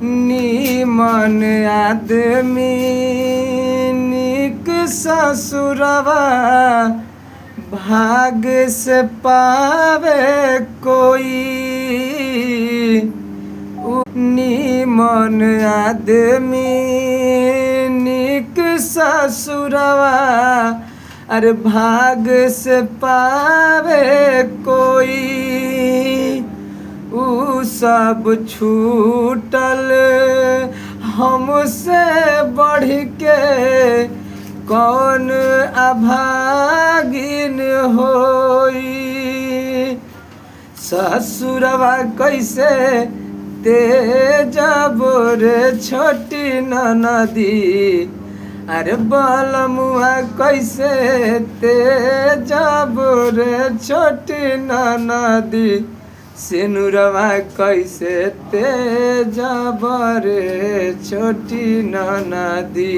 नीमन आदमी निक ससुरवा भाग से पावे कोई। नीमन आदमी निक ससुरवा अरे भाग से पावे कोई। ऊ सब छूटल हमसे बढ़ के कौन अभागिन होई। ससुरवा कैसे तेजब रे छोटी ननदी अरे बलमुआ कैसे तेजब रे छोटी ननदी। सिनुरवा कैसे तेजब रे छोटी ननदी।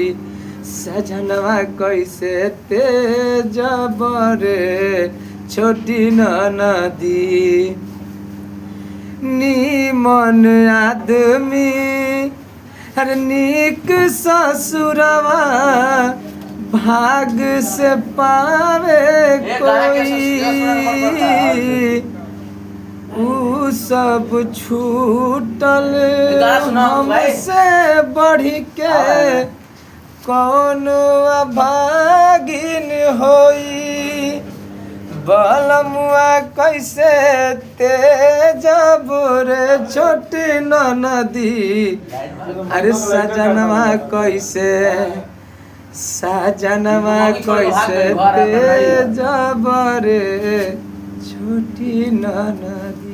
सजनवा कैसे तेजब रे छोटी ननदी। नीमन आदमी हर निक ससुरवा भाग से पावे कोई। ऊ सब छूटल हमसे बढ़ के कौन अभागिन होई। बलमुआ कैसे तेजब रे छोटी ननदी अरे सजनवा कैसे तेजब रे छोटी ननदी।